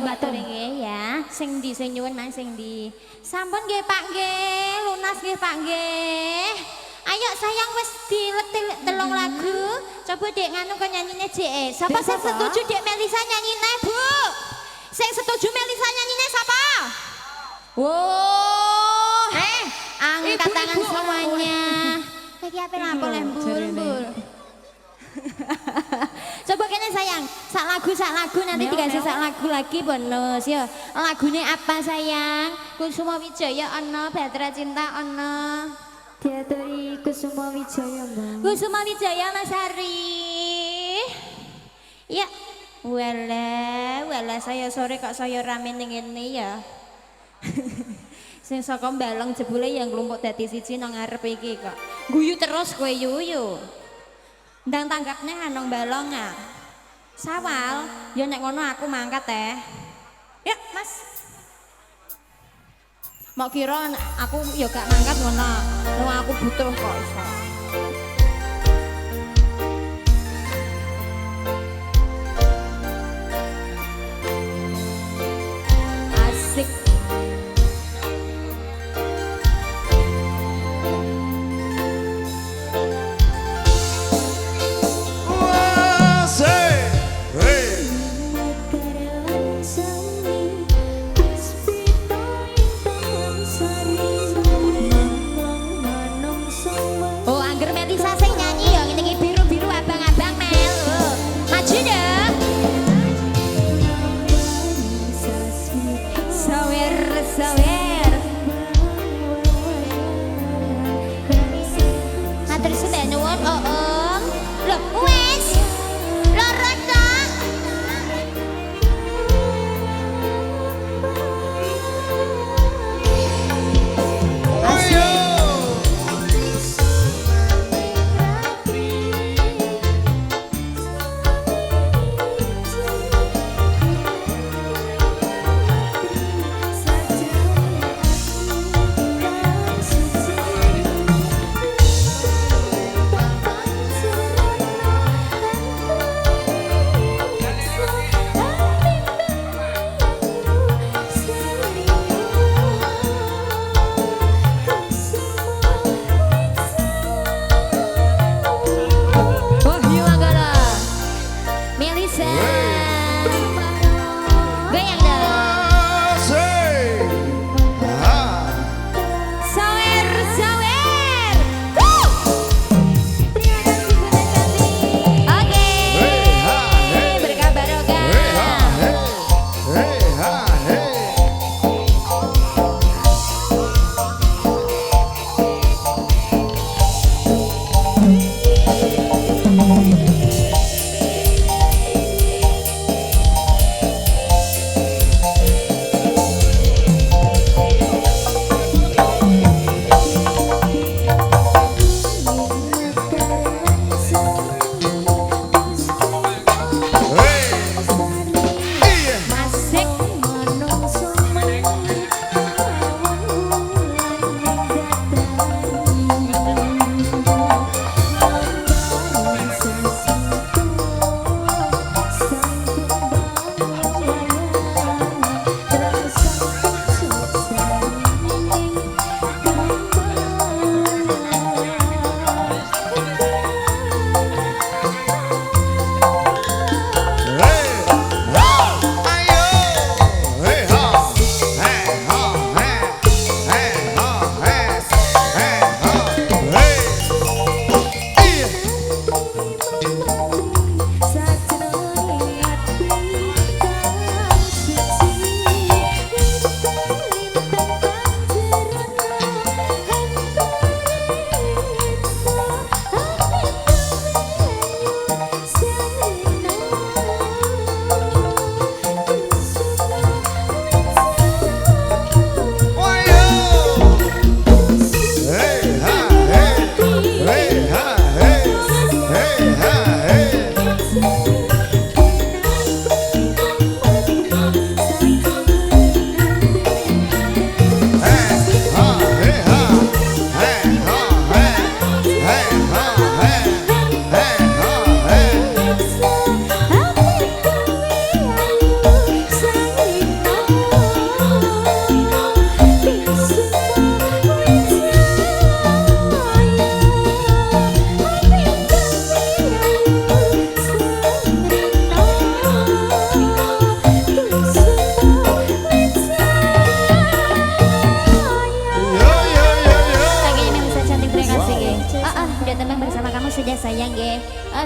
matur nggih ya. Sing ndi sing nyuwun Mas sing ndi? Sampun nggih Pak nggih, lunas nggih Pak nggih. Ayo sayang wis diletil telung lagu. Coba Dek nganu kok nyanyine Dek. Sapa sing setuju Dek Melisa nyanyine, Bu? Sing setuju Melisa nyanyine sapa? Wow. Angkat tangan semuanya. Iki ape lampung lembul. Coba kene sayang, sak lagu nanti dikasih sak lagu lagi bonus ya. Lagune apa sayang? Kusuma Wijaya ana, Batra Cinta ana. Diaturi Kusuma Wijaya, Mbak. Kusuma Wijaya Mas Hari. Ya, wala saya sore kok saya rame ning ngene ya. Sing saka Balong jebule yang nglumpuk dadi siji nang ngarep iki kok. Guyu terus kowe yuyu. Ndang tanggapne nang Balong ah. Sawal, ya nek ngono aku mangkat teh. Ya, Mas. Mau kira aku ya gak mangkat ngono. Wong aku butuh kok iso. Asik.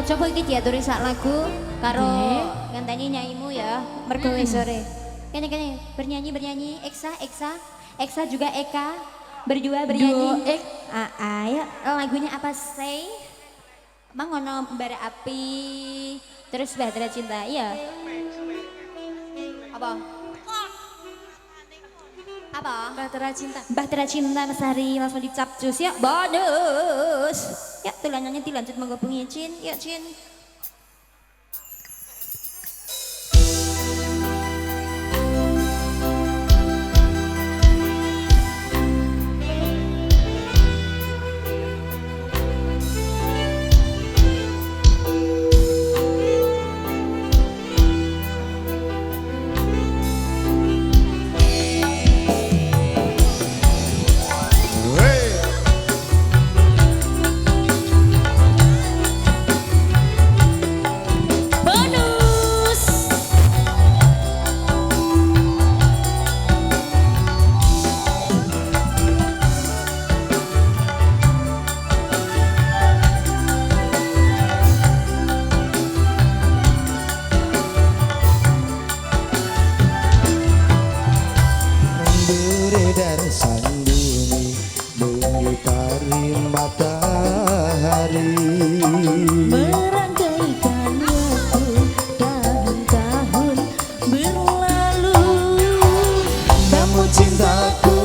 coba iki diaturi sak lagu karo ngenteni nyaimu ya. Mergo wis sore. Kene bernyanyi Eksa juga Eka berdua bernyanyi. Ayo lagunya apa say? Mang ngono bara api terus Bahtera Cinta iya. Apa? Bahtera Cinta Mesari langsung dicapcus ya. Bonus. Ya tulanannya dilanjut monggo bengi Cin. Ya Cin. Beredar sandungi mengitari matahari, Merangkaikan waktu tahun-tahun berlalu. namun cintaku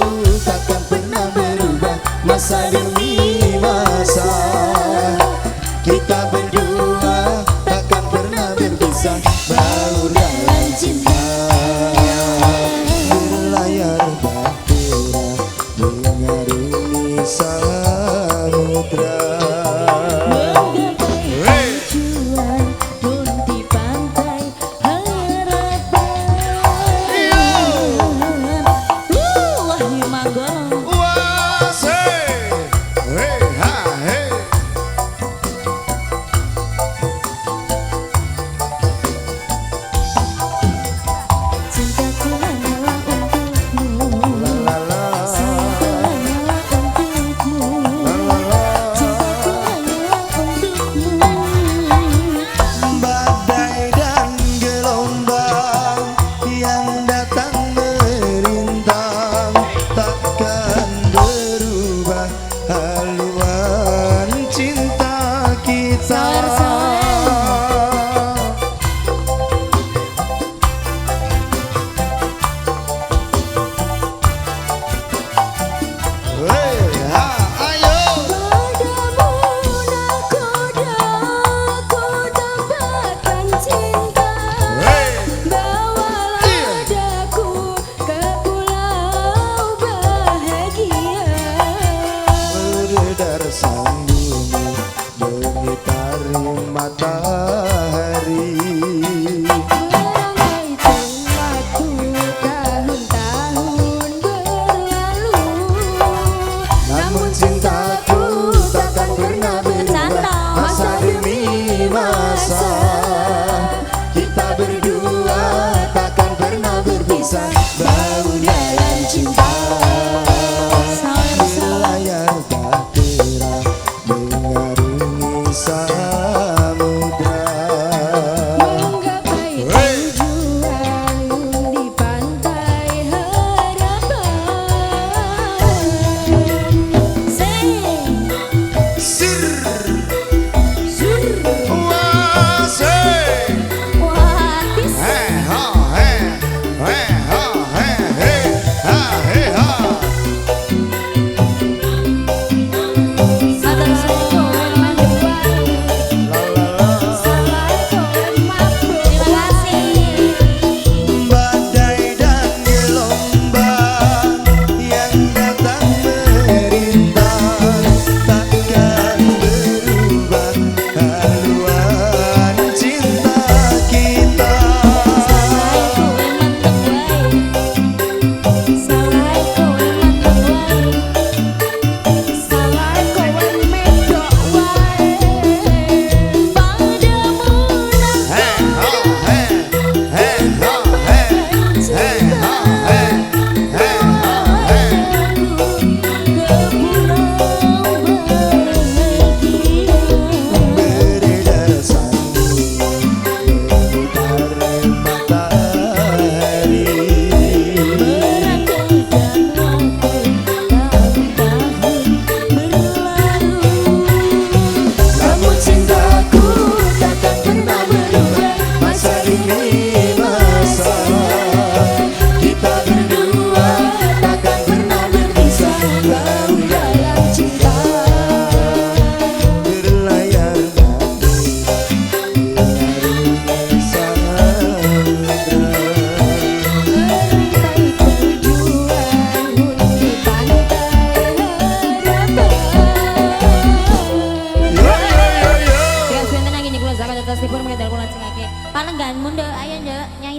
takkan pernah berubah masa demi masa. Kita berdua takkan pernah berpisah, baur dalam cinta. Berlayar bahtera mengarungi samudra. Menggapai tujuan pun di pantai harapan. Wahyu Manggolo. Wah, say, hey, ha, hey.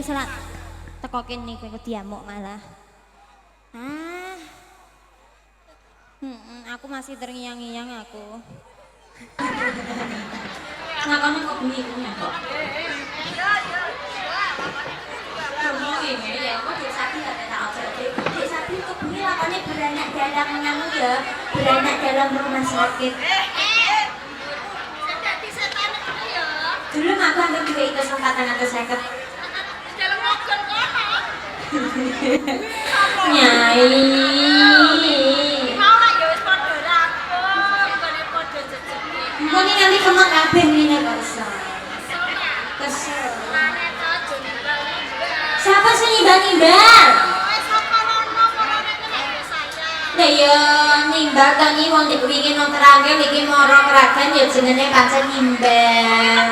salat teko kene kowe diamuk malah. Ah. Aku masih terngiang-ngiang aku. Ngakone kok bengi kuwi kok. Ya, kok Dek Sapi tak ajak Dek Sapi kok bengi lakone beranak dalam nganu ya, beranak dalam rumah sakit. Dulu aku anggap juga itu kesempatan atau seket. Nyai. Engko ning nanti kemang kabeh ngene kok iso. Kesel. Siapa sih nimbang-nimbang? Lah ya nimbang to nyi wong dipikir nang terangke iki mara keragan ya jenenge pancen nimbang.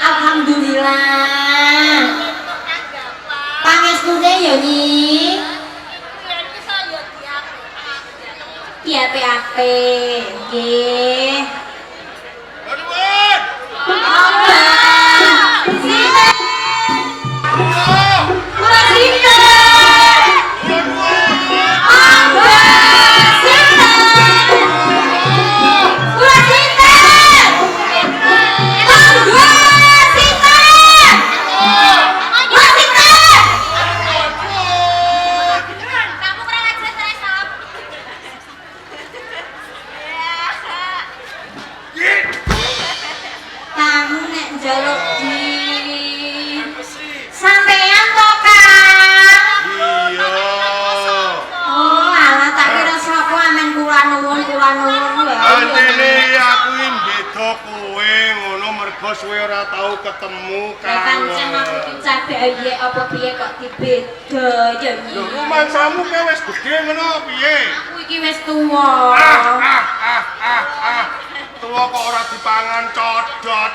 Alhamdulillah. Pangestune ya nyi. Piye-piye nggih. Nuwun. Monggo. Sinten? Kula sinten? Monggo. Sinten? Kula sinten? Monggo. Sinten? Kula sinten? Kamu kurang ajar saya, Sob. Kamu nek njaluk di sampeyan to, Kang? Iya. Oh, alah tak kira sapa amen kula nuwun wae. Antene aku iki beda kowe ngono mergo suwe ora tau ketemu Lah pancen aku iki cadhake apa piye kok dibeda ya Lho, iki. rumahmu ke wis gedhe ngono piye? Aku iki wis tuwa. Tuwa kok ora dipangan codot.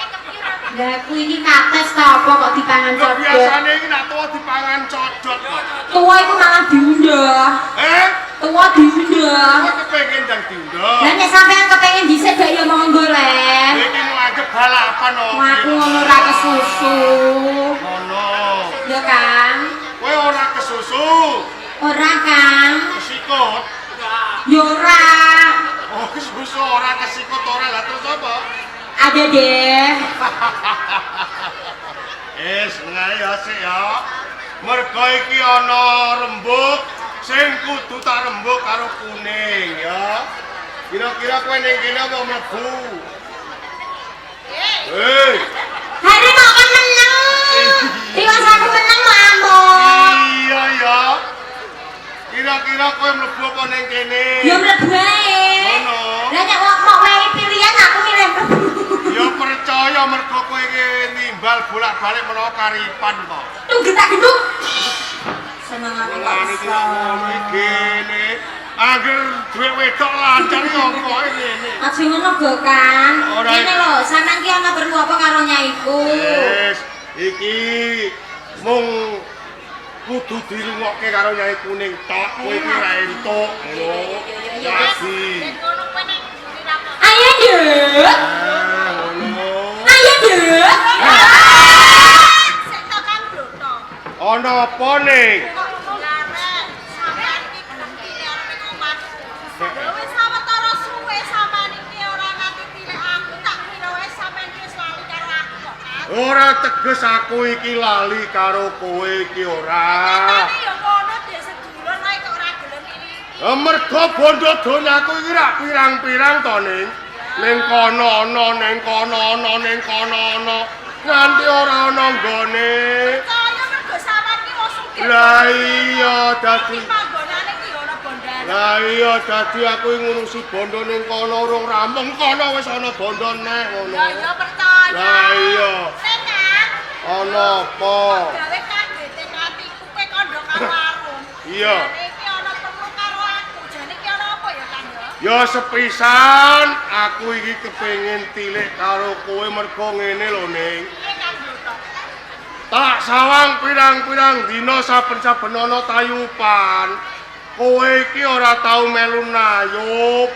Lah aku iki kates ta apa kok dipangan Lho, codot. biasane iki nek tuwa dipangan codot kok. Tuwa iku malah diundah. Tuwa diundah. Kok kepengin ndang diundang? Lah nek sampean kepengin dhisik gak ya monggo le. Iki nganggep balapan opo? Aku ngono ora kesusu. Ngono. Ya Kang. Kowe ora kesusu, Ora Kang. kesikut. Ya ora. Oh, kesusu ora kesikut ora lah terus apa? Ada deh. Ngae ya sik ya. Mergo iki ana rembug sing kudu tak rembug karo kuning ya. Kira-kira kowe ning kene apa mlebu? Hei. Hari mau kan menang. Tiwas aku menang mau amuk. Iya ya. Kira-kira kowe mlebu apa ning kene? Ya mlebu ae. Ngono. Lah nek mau wae pilihan aku milih mlebu. Ya percaya mergo kowe iki nimbal bolak-balik menawa karipan kok. Tunggu tak genduk. Senengane kok Ngene iki iso. ngono iki gene. Angger duwe wedok lancar yo kok ngene. Aja ngono go Kang. Ora. Ngene lho, sampean ki ana perlu apa karo nyaiku? Iki mung kudu dirungokke karo Nyai Kuning tok. Kowe iki ra entuk ngono. Jadi. Ayo Dek. Ngono. Ayo Dek. Ana apa ning? Ora teges aku iki lali karo kowe iki ora. Mergo bondo donyaku iki rak pirang-pirang to ning. Ning kono ana, ning kono ana, ning kono ana. Nganti ora ana nggone. Lah iya dadi. Lah iya dadi aku ngurusi bondo ning kono urung rampung kono wis ana bondo neh ngono. Ya iya percaya. Lah iya. Tenan. Ana apa? Gawe kagete atiku kowe kandha karo warung. Iya. Jane iki ana perlu karo aku. Jane iki ana apa ya, Kang ya? Ya sepisan aku iki kepengin tilik karo kowe mergo ngene lho ning. Piye Kang Broto? Tak sawang pirang-pirang dina saben-saben ana tayupan. Kowe iki ora tau melu nayup.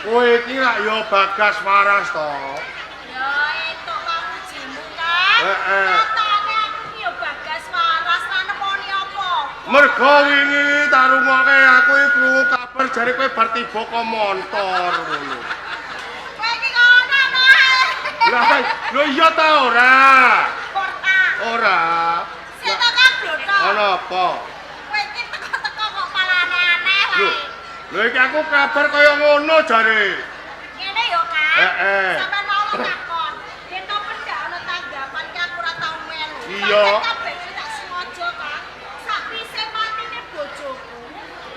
Kowe iki rak ya Bagas Waras to. Ya entuk kamu jimu, Kang. Heeh. Katane aku ki yo Bagas waras ra nemoni apa. Mergo wingi tak rungokke aku iki krungu kabar jare kowe bar tiba ka montor ngono. Kowe iki ngono to. Lah, lho iya ta ora? Porta. Ora. Sing tak kablo to. Ana apa? Kowe iki teko-teko kok malah aneh-aneh Lho, wae. lho iki aku kabar kaya ngono jare. Ngene yo, Kak. Heeh. Sampeyan mau takon. Yen to pendak ana tanggapan ki aku ora tau melu. Iya. Pancen kabeh iki tak sengaja, Kak. Sakwise matine bojoku.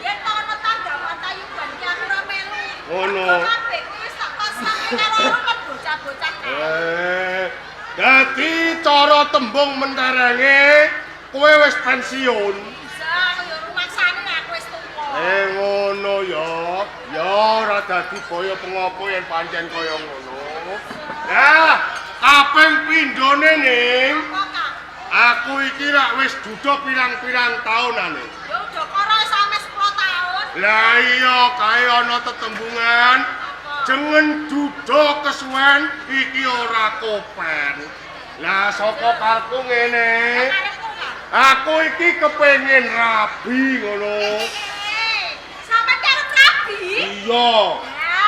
Yen to ana tanggapan tayuban ki aku ora melu. Ngono. Mergo kabeh kuwi wis tak pasrahke karo kan bocah-bocah kae. Dadi cara tembung menterenge kowe wis pensiun. Bisa kaya rumangsane aku wis tuwa. Ngono ya. Ya ora dadi boyo pengopo yen pancen kaya ngono. Lah, kaping pindhone ning Apa, Kak? aku iki rak wis duda pirang-pirang taunane. Ya udah karo sampe 10 tahun. Lah iya kae ana tetembungan jengen duda kesuwen iki ora kopen. Lah saka karku ngene, Karepku, Kak. aku iki kepengin rabi ngono. Sampe karo rabi? Iya. Ya,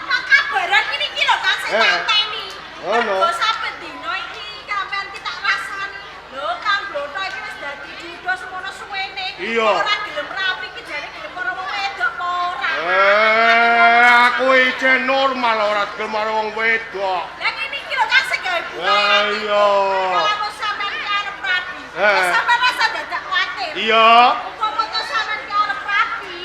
tak kabaran iki lho Kak sing Eh. tanteni. Ngono. Mergo sampe dino iki sampean ki tak rasani. Lho Kang Bloto iki wis dadi judo semono suwene. Iya. Ora gelem rapi ki jare gelem karo wong wedok apa ora. Aku iki normal ora gelem karo wong wedok. Lah ngene iki lho Kak sing gawe bunga. Ah, iya. Kalau sampean ki arep rapi. Eh. Sampean rasa dadak kuwatir. Iya. Umpama to sampean ki arep rapi,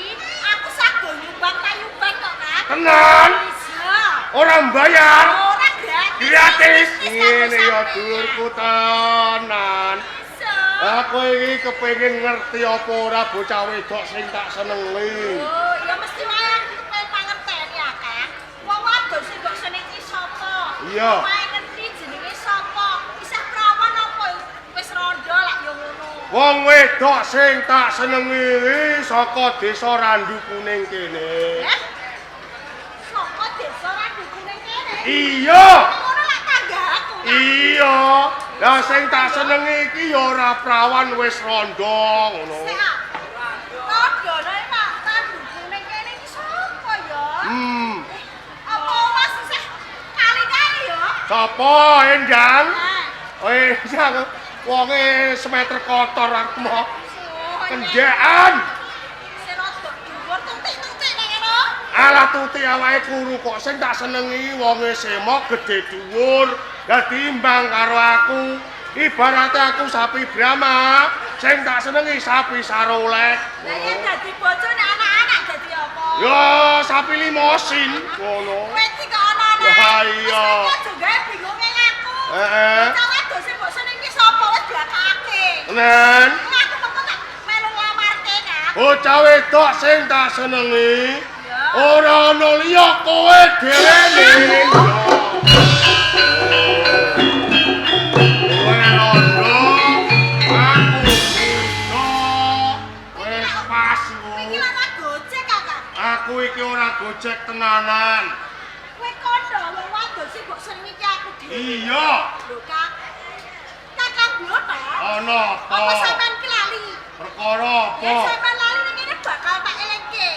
aku sago nyumbang tayuban kok Kak. Tenan? Bisa. Ora mbayar. Ora gratis. Gratis. Gratis Ngene ya sampean. dulurku tenan. Bisa. Aku iki kepengin ngerti apa ora bocah wedok sing tak senengi. Oh, ya mesti wae aku pengen pangerteni ya, Kak. Wong wadon sing mbok senengi iki sapa? Iya. Wae ngerti jenenge sapa? Isih prawan apa wis rondo lak yo ngono. Wong wedok sing tak senengi saka desa Randu Kuning kene. Eh? Sapa desa ra dukune kene? Iya. Ngono lak tanggaku. Kak. Iya. Lah sing tak senengi iki ya ora prawan wis rondo ngono. Sik, ah. Rondo nek Pak, ra dukune kene iki sapa ya? Apa Mas isih kali kae ya? Sapa Endang? Eh. Endang wonge semeter kotor aku mau Oh, kenjekan. Serodok dhuwur tutik-tutik nek ngono. Alah tuti awake kuru kok sing tak senengi wonge semok gedhe dhuwur. Dadi imbang karo aku. Ibaratnya aku sapi Brahma, sing tak senengi sapi Sarolek. Lah yen dadi bojone anak-anak dadi apa? Ya sapi limosin ngono. Kowe iki kok ana-ana. Lah iya. Wis aja gawe bingunge aku. Heeh. Bocah wedok sing mbok seneng iki sapa wis blakake. Nen, Aku kok tak melu nglamarke Kak. bocah wedok sing tak senengi Ya. ora ana liya kowe dhewe ning. Kowe rondo, aku buta. Wis pas Kowe iki lho. lara gojek Kak. Aku iki ora gojek tenanan. Kowe kondo wong wadon sing mbok seneng iki aku dhewe. Iya. Lho Kak. Kakang Bloto. Ana Apa apa? sampean ki lali? Perkara Yen apa? sampean lali ning kene bakal tak elingke.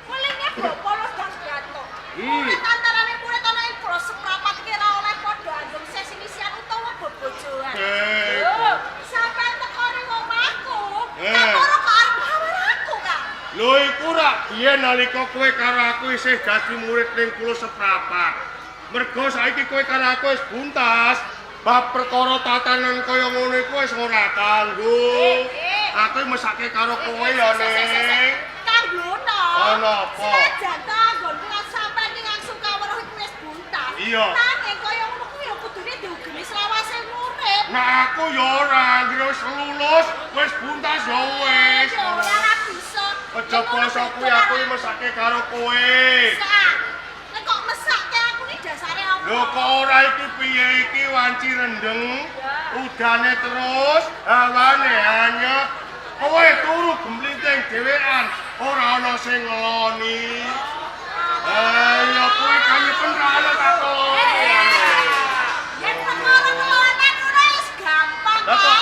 Welinge bopolos dan gato. Hmm. Murid antarane murid ana ing bro seprapat kira oleh padha andung sesi misian utawa bobojoan. Eh. Lho, sampean teko ning omahku. Eh. Tak karo arep bawer aku, Kak. Lho iku rak biyen nalika kowe karo aku isih dadi murid ning kulo seprapat. Mergo saiki kowe karo aku wis buntas. Bab perkara tatanan kaya ngono iku wis ora kanggo. Aku mesake karo kowe ya ning. Kang Bloto. Ana apa? Senajan ta nggonku lan sampean ki langsung kaweruh iku wis buntas. Iya. Nanging kaya ngono kuwi ya kudune diugemi selawase murid. Nah aku ya ora anggere wis lulus, wis buntas ya wis. Ya ora ra bisa. Kejaba kuwi aku mesake karo kowe. Sak. Nek kok mesake aku ni dasare apa? Lho kok ora iki piye iki wanci rendeng, udane terus, hawane anyep. Kowe turu gemlinting dhewean, ora ana sing ngeloni. Ya kowe kanyepen ra ana tak keloni. Yen perkara kelonan ora wis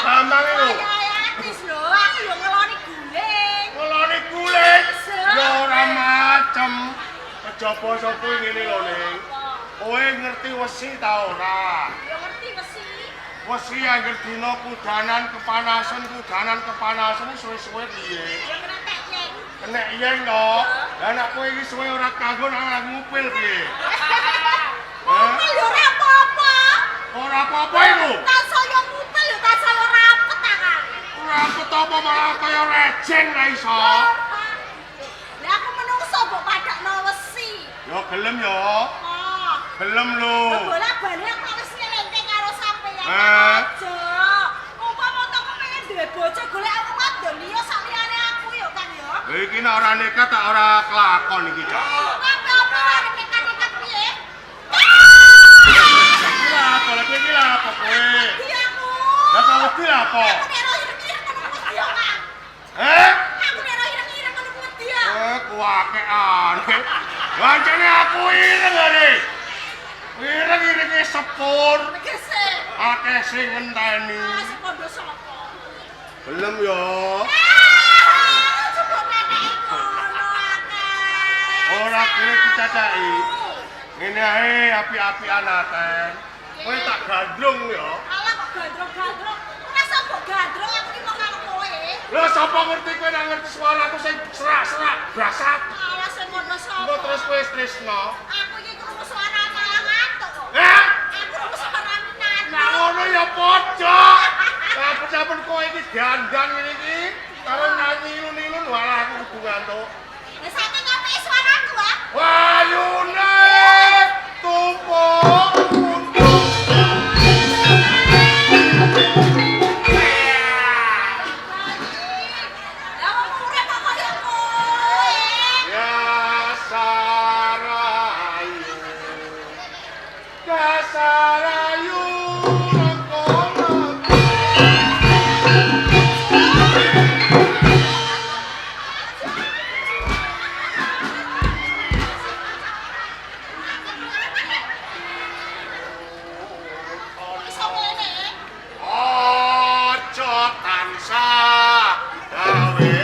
gampang itu. Kaya artis lho, aku yo ngeloni guling. Ngeloni guling. Ya ora macem. Kejaba sapa ngene lho, Ning. Kowe ngerti wesi ta ora? Yo ngerti besi. Wesi anggere dina kudanan kepanasan suwe-suwe piye? Yo kena tek yen. Kena yen to. Lah nek kowe iki suwe ora kanggo nang ngupil piye? Ngupil yo ora apa-apa. Ora apa-apa iku. Tak saya ngupil yo tak saya rapet ta kan. Ora apa malah kaya rejeng ra iso. Lah aku menungso mbok padakno wesi. Yo gelem yo. Oh. Gelem lho. Bola-bali aku wis ngelente karo sampeyan. Eh. Aja. Umpama to pengen duwe bojo golek aku wadon liya sak liyane aku yo kan yo. Iki nek ora nekat tak ora kelakon iki, Cak. Apa arep nekat-nekat piye? Iki lah apa lagi iki lah apa kowe? Iya aku. Lah kok wedi apa? Aku nek ora ireng-ireng kono wedi yo kan. Eh? Aku nek ora ireng-ireng kono wedi yo. Kuwakean. Wancane aku ireng ngene. Ireng-irenge sepur. Tegese. Akeh sing ngenteni. Sing kondo sapa? Gelem yo. Coba nenek kono akeh. Ora kira dicacaki. Ngene ae api-apian aten. Kowe tak gandrung yo. Alah kok gandrung-gandrung. Ora sapa gandrung aku iki kok karo kowe. Lah sapa ngerti kowe nek ngerti suaraku sing serak-serak brasak. Alah sing kono sapa? Engko terus kowe tresno. Aku iki krungu suara malah ngantuk kok. Eh? Aku krungu suara minat. Nah ngono ya padha. Saben-saben kowe iki dandan ngene iki karo nyanyi ilun-ilun walah aku kudu ngantuk. Lah saiki ngopi suaraku ah. Wayune tumpuk untung. Lah wong urip kok kaya kowe. Ya sarayu. Dasarayu rekono. Iso ngene. Ojo tansah gawe.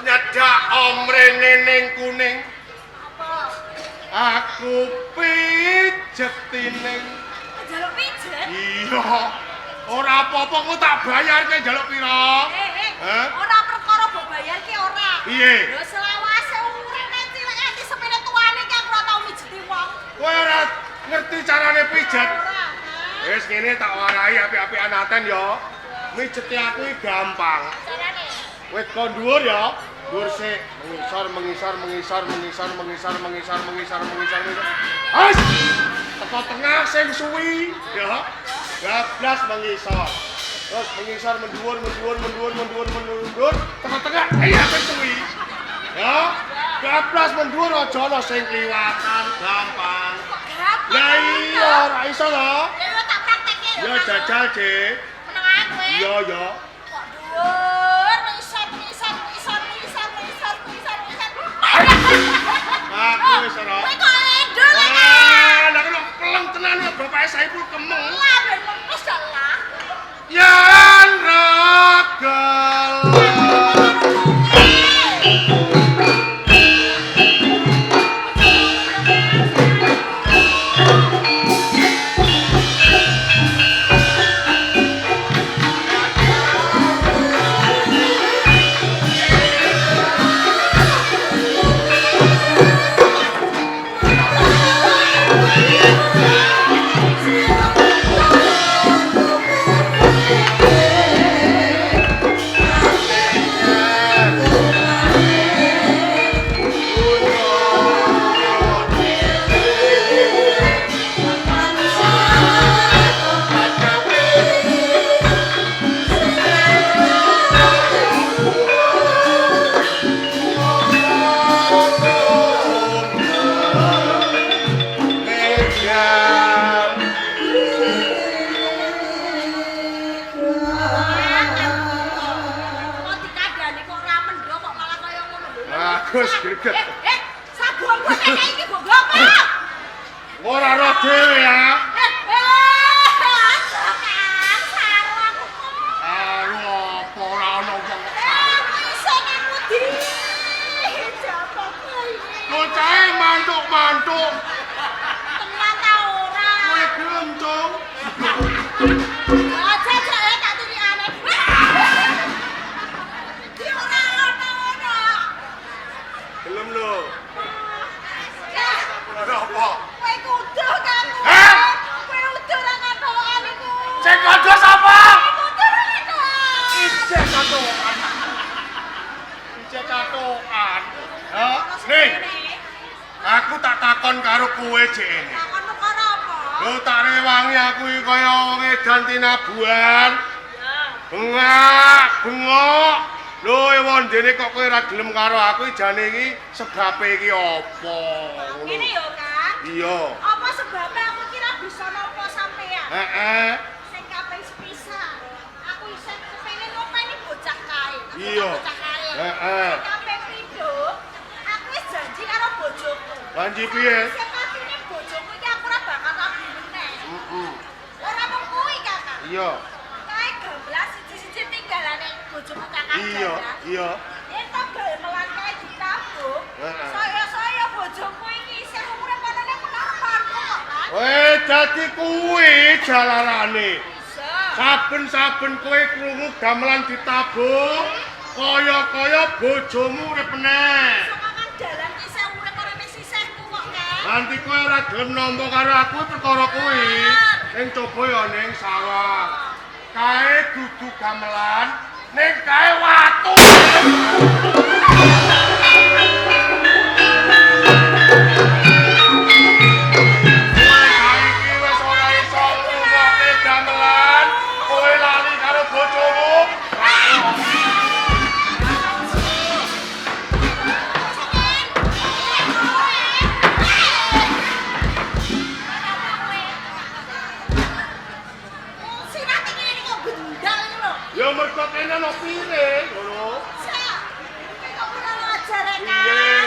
Nyedak omrene ning kuning. Apa? Aku pijeti ning. Jaluk pijet. Iya. Ora apa-apa ku tak bayarke njaluk pira? Hah? Ora perkara mbok bayar ki ora. Piye? Lho selawase urip nek cilik nganti sepele tuane ki aku ora tau mijeti wong. Kowe ora ngerti carane pijet. Ora. Wis ngene tak warai api-apian aten ya. Mijeti aku iki gampang. Carane. Wit kon dhuwur ya. Dhuwur sik, mengisor. Hais! Teko tengah sing suwi ya. Bablas mengisor. Terus mengisor menduwur. Teko tengah iya sing suwi. Ya. Bablas menduwur aja ana sing kliwatan, gampang. Gampang. Lah iya ora iso to. Ya tak praktekke. Ya jajal, Dik. Meneng kowe. Iya ya. Kok dhuwur mengisor. Aku wis ora. Kowe kok endol lho. Ah, lah kok kelem tenan kok bapake Saipul kemeng. Lah ben mempes dak lah. Yen ragel. Thank you. Wes greget. Sabun gue kayak iki mbok apa? Ora roh dhewe ya. Ayo apa ora ono wong. Bocahe mantuk-mantuk. Tenan ta ora? Kowe gelem, Cung? Aja tak turi aneh. Ki ora ono. Gelem lho. Ora apa? Kowe kudu kan. Hah? Kowe udah ra katokan iku. Cek kodo sapa? Kudu ra katokan. Ijek katokan. Ijek katokan. Hah? Nih, aku tak takon karo kowe jene. Takonmu karo apa? Lho tak rewangi aku iki kaya wong edan tinabuhan. Bengok. Lho wondene kok kowe ora gelem karo aku jane iki sebabe iki apa? Ngene yo, Kang. Iya. Apa sebabnya aku kira bisa nampa sampean? Heeh. Sing kaping sepisan. Aku isih kepengin ngopeni bocah kae. Iya. Bocah kae. Heeh. Sing kaping pindho, aku wis janji karo bojoku. Janji piye? Sepatine bojoku iki aku ora bakal rabi meneh. Heeh. Ora mung kuwi, Kakak. Iya. Kae gamblas siji-siji tinggalane bojoku Kakak. Iya, iya. Entuk gamelan kae ditabung. Heeh. Saya bojoku iki isih umure panane penarpanku kok, Kan. Weh dadi kuwi jalarane. Bisa. Saben-saben kowe krungu gamelan ditabung, kaya-kaya bojomu urip meneh. Sokongan dalan isih urip ora wis sisihku kok, Kan. Nanti kowe ora gelem nampa karo aku perkara kuwi. Ning coba ya ning sawah. Kae dudu gamelan, ning kae watu. Kowe saiki wis ora iso ngrungokke gamelan, kowe lali karo bojomu. Sinate ngene kok bendal iki lho. Ya mergo kene ono piring, ngono. Sak. Kok ora ajar Kan.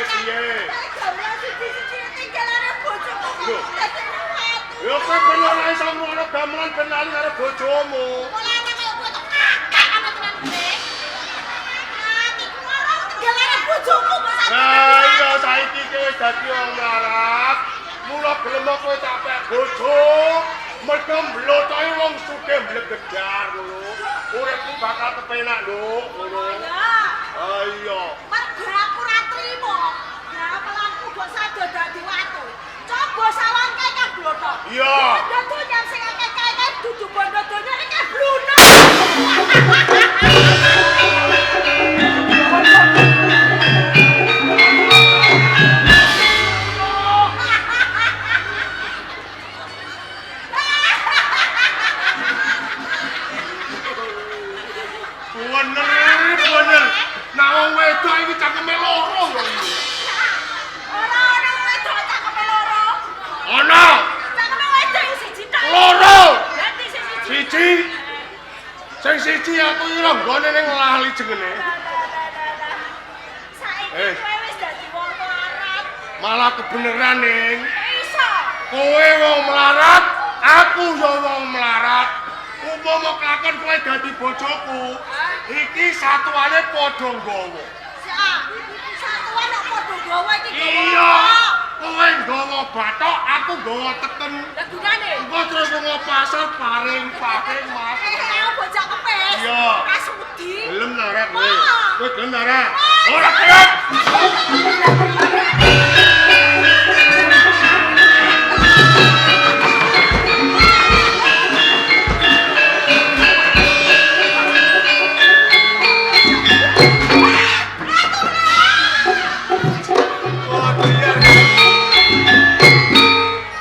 Piye? Kae gamelan siji-siji tinggalane bojoku kok. Lho. Dadine watu. Ya kowe ben ora iso ngrungokno gamelan ben lali karo bojomu. Mulane kaya kowe kok kakak ana tenan kowe. Ati kuwi tinggalane bojoku kok sak. Nah iya saiki kowe dadi wong mlarat. Mula gelem kowe tak pek bojo. Mergo mblotoke wong sugih mblegedar ngono. Uripku bakal kepenak lho ngono. Ya. Ayo. Mergo aku ora trimo. Gamelanku kok sadо dadi watu. Coba sawan kae kan blotok. Iya. Bondo donya sing akeh kae dudu bondo donya iki kan bluna. Bener. Nah wong wedok iki cangkeme loro lho iki. Ora ana wedok cakep loro. Ana Cakep wedok siji tok. loro. Ganti siji. Siji. Sing siji aku iki lho nggone ning lali jengene. Saiki kowe wis dadi wong melarat. Malah kebeneran ning. Iso. Kowe wong melarat, aku yo wong melarat. Umpama kelakon kowe dadi bojoku, iki satuane padha nggawa. Sak. Satuan kok padha gawa iki gawa. Iya. Kowe nggawa bathok, aku nggawa teken. Lah gunane? Engko terus lunga pasar paring-paring Mas. Bocah kepes. Iya. Kasudi. Gelem narek kowe. Oh. Kowe gelem narek. Ora gelem.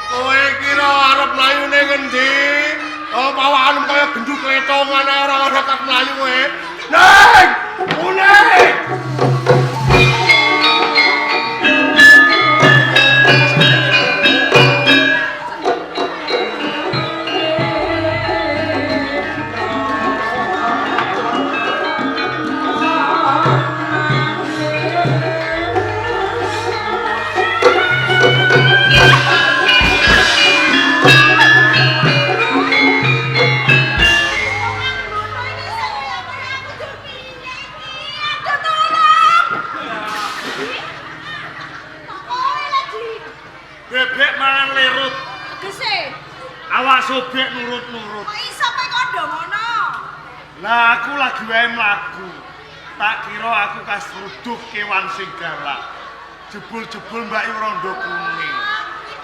Kowe kira arep mlayu ning endi? Oh, pawakan kaya genduk letongan ora ora kak mlayu kowe. Neng! Kuning! klerut. Tegese. Awak sobek nurut-nurut. Kok iso kowe kondo ngono? Lah aku lagi wae mlaku. Tak kira aku kas ruduh kewan sing galak. Jebul-jebul Mbak Yu rondo kuning.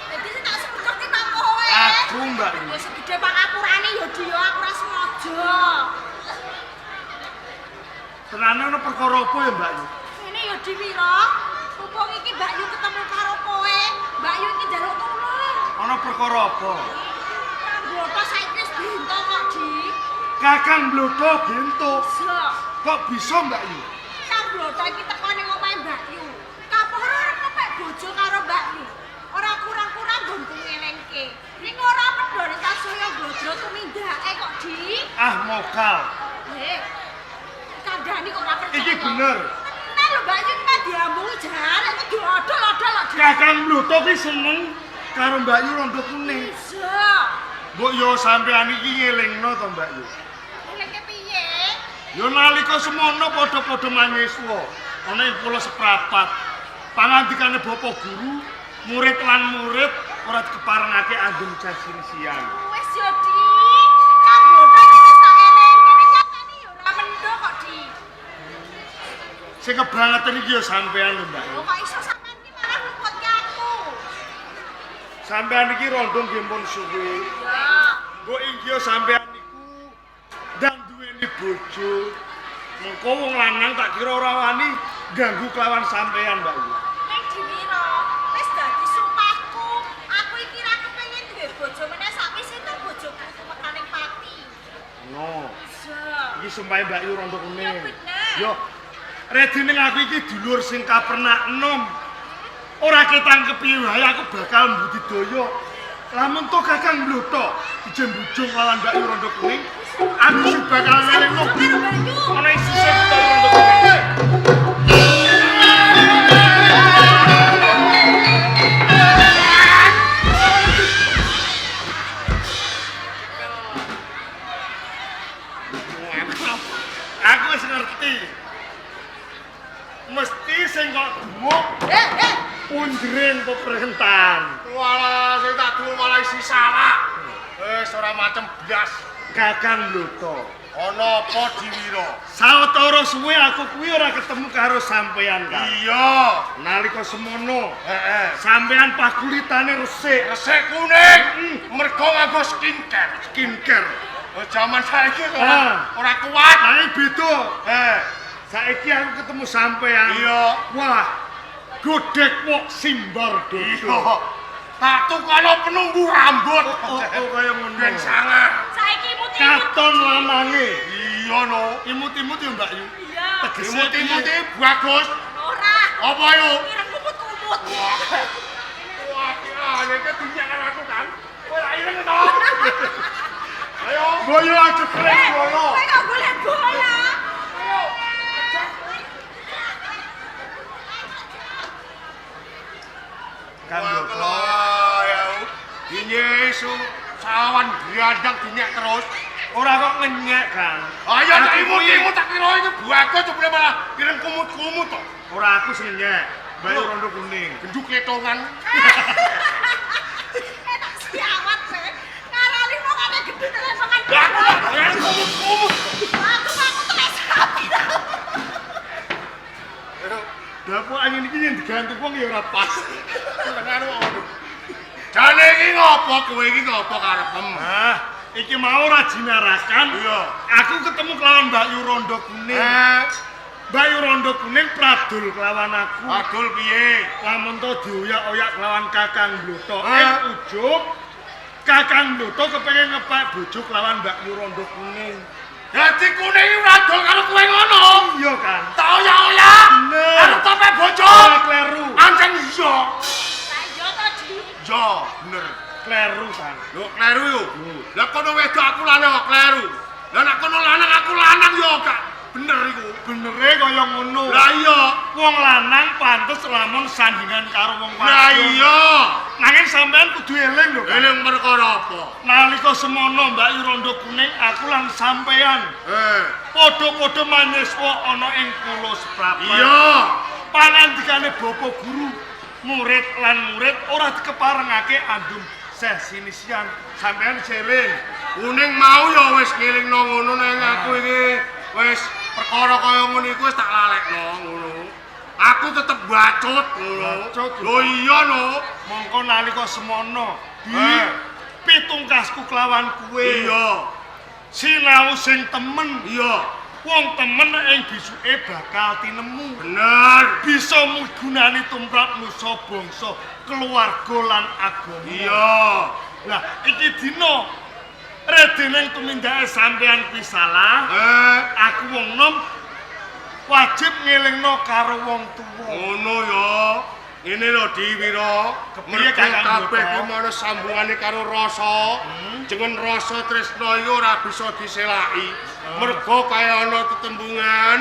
Dadi sing tak sebut ki nang kowe. Aku Mbak Yu. Ya segede pangapurane ya dia aku ora sengaja. Tenane ono perkara apa ya Mbak Yu? Ini ya Diwira. Mumpung iki Mbak Yu ketemu karo kowe, Mbak Yu iki njaluk tulung. Ono perkara apa? Kanggo saiki wis bento kok, Di. Kakang Blotho bento. Bisa. Kok bisa Mbak Yu? Kang Blotho iki teko ning omahe Mbak Yu. Kapora arep ngepek bojo karo Mbak Yu. Ora kurang-kurang gonku ngelengke. Ning ora pedhone tasaya glodro tumindake kok, Di. Ah mokal. Kandhani kok ora percaya. Iki bener. Nah lho Mbak Yu iki diambung jar, kok diodol-odol kok. Di. Kakang Blotho ki seneng karo Mbak Yu rondo kuning. Bisa. Mbok yo sampean iki ngelingno to Mbak Yu. Ngelengke piye? Yo nalika semono padha-padha manyiswa ana ing pulau seprapat. Pangandikane Bapak Guru, murid lan murid ora dikeparengake andum jasin siang. Wis yo Di. Kang Blotho iki wis tak elengke ning nyatane yo ora mendho kok, Di. Sing kebangetan iki yo sampean lho Mbak Yu. Kok iso sampean iki malah luput ke aku? Sampean iki rondo nggih pun suwe. Ya. Mbok inggih sampean niku ndang duweni bojo. Mengko wong lanang tak kira ora wani ganggu kelawan sampean Mbak Yu. Ning Diwira, wis dadi sumpahku. Aku iki ra kepengin duwe bojo meneh sakwise to bojoku tumekaning pati. No. Bisa. Iki sumpahe Mbak Yu rondo kuning. Ya bener. Yo, redine aku iki dulur sing kapernak enom. Ora ketangkep piye wae aku bakal mbudidaya. Lamun to Kakang Blotho dijembujung lawan Mbak Yu rondo kuning, aku sing bakal ngelingno. Karo Mbak Yu. Ana ing sisih Mbak Yu rondo kuning. Aku wis ngerti. Mesti sing kok gemuk pundren pemerintahan. Walah, sing tak duwe malah isi salak. Wis ora macem blas. Kakang Blotho. Ana apa Diwira? Sawetara suwe aku kuwi ora ketemu karo sampean, Kang. Iya. Nalika semono, sampean pakulitane resik. Resik kuning. Mergo nganggo skincare. Skincare. Zaman saiki ora kuat. Nanging beda. Saiki aku ketemu sampean. Iya. Wah, godhek wok simbar dodo. Iya. Tatu kalau penumbuh rambut. Oh, kaya ngono. Ben sangar. Saiki imut-imut. Katon lanange. Iya no. Imut-imut ya Mbak Yu. Iya. Tegese imut-imut bagus. Ora. Apa yo? Ireng kumut-kumut. Wah, kira iki dinyak karo aku kan. Kowe ra ireng to. Ayo, boyo aja keren boyo. Kowe kok golek bola. Ayo. Kan Blotho. Ya. Dinyesu sawan diandang dinyak terus. Ora kok ngenyek, Kang. Ayo tak imut-imut tak kira iki bagus jebule malah ireng kumut-kumut to. Ora aku sing ngenyek. Mbak Yu rondo kuning. Genduk letongan. Enak siawat kowe. Ngarani wong ana gedhe telepongan. Aku kumut-kumut. Aku tuh sapi. Dapur angin iki yang digantung wong ya ora pas. Tenan ngono. Jane iki ngopo kowe iki ngopo karepem? Hah, iki mau ora jinarakan. Iya. Aku ketemu kelawan Mbak Yu rondo kuning. Mbak Yu rondo kuning pradul kelawan aku. Pradul piye? Lamun to dioyak-oyak kelawan Kakang Blotho. Ujug Kakang Blotho kepengin ngepek bojo kelawan Mbak Yu rondo kuning. Dadi kuning iki pradul karo kowe ngono. Iya, Kang. Tak oyak-oyak. Bener. Arep topek bojo. Ora kleru. Anjen iya. Lah iya to, Di. Yo, bener. Kleru, Kang. Yo kleru yo. Lah kono wedok aku lanang kok kleru. Lah nek kono lanang aku lanang yo gak bener iku. Benere kaya ngono. Lah iya, wong lanang pantes lamun sandingan karo wong wadon. Lah iya. Nanging sampean kudu eling lho, Kang. Eling perkara apa? Nalika semono Mbak Yu rondo kuning aku lan sampean. Padha-padha manyiswa ana ing pulau seprapat. Iya. Pangandikane Bapak Guru, murid lan murid ora dikeparengake andum sesinisian sampean seling kuning mau ya wis ngelingno ngono nang aku iki wis perkara kaya ngono iku wis tak lalekno ngono aku tetep bacut ngono lho iya no mongko nalika semono di pitungkasku kelawan kuwe iya sinau sing temen iya wong temen ing bisuke bakal tinemu bener bisa migunani tumrap nusa bangsa keluarga lan agama iya lah iki dina redening tumindake sampean kuwi salah aku wong nom wajib ngelingno karo wong tuwa ngono ya ini lho Diwira mergo kabeh iki ana sambungane karo rasa jeneng rasa tresna iki ora bisa diselaki mergo kaya ana tetembungan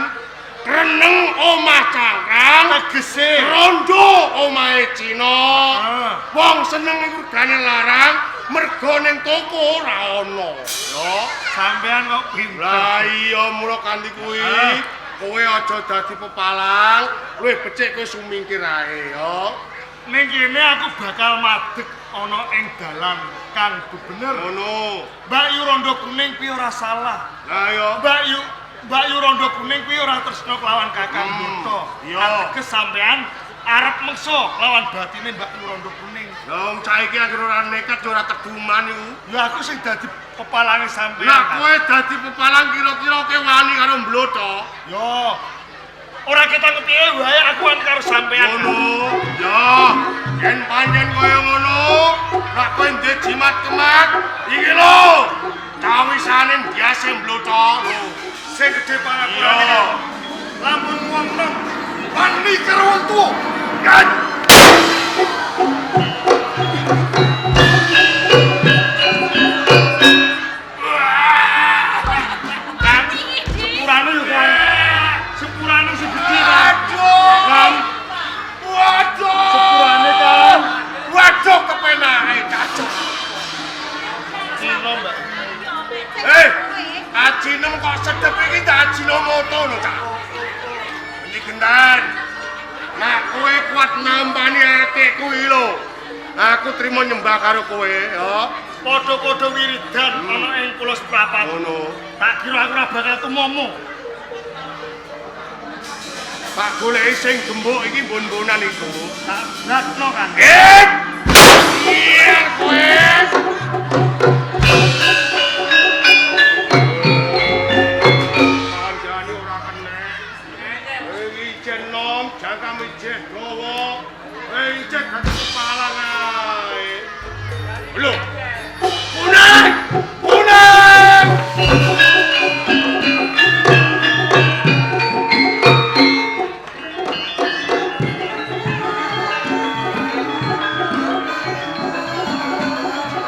reneng omah cangkang tegese rondo omahe Cina wong seneng iku regane larang mergo ning toko ora ana lho sampean kok pinter lah iya mula kanthi kuwi kowe aja dadi pepalang, luwih becik kowe sumingkir ae ya. Ning kene aku bakal madeg ana ing dalan kang bener. Ngono. Mbak Yu Rondo Kuning kuwi ora salah. Lah ya. Mbak Yu Rondo Kuning kuwi ora tresna kelawan Kakang Boto. Iya. Ateges sampean arep meksa lawan batine Mbak Yu Rondo Kuning. Lah wong saiki anggere ora nekat ora teduman iku. Ya aku sing dadi pepalange sampean. Lah kowe dadi pepalang kira-kira kowe wani karo Mblotho. Yo. Ora ketok kepiye wae aku wani karo sampean. Ngono. Ya. Yen pancen kaya ngono, nek kowe ndek jimat kemat, iki lho. Cawisane biasa Mblotho lho. Sing gedhe paraburane. Lamun wong nom wani karo wong tuwa. Kan. Ajinem kok sedep iki tak Ajinomoto lho, Cak. Ini gendan. Nah, kowe kuat nampani atikku iki lho. Aku trimo nyembah karo kowe, ya. Padha-padha wiridan ana ing kula seprapat. Ngono. Tak kira aku ora bakal tumomo. Pak goleki sing gembok iki mbon-mbonan iku. Tak brakno kan. Iya kowe. Jangka mijen, lowo, cek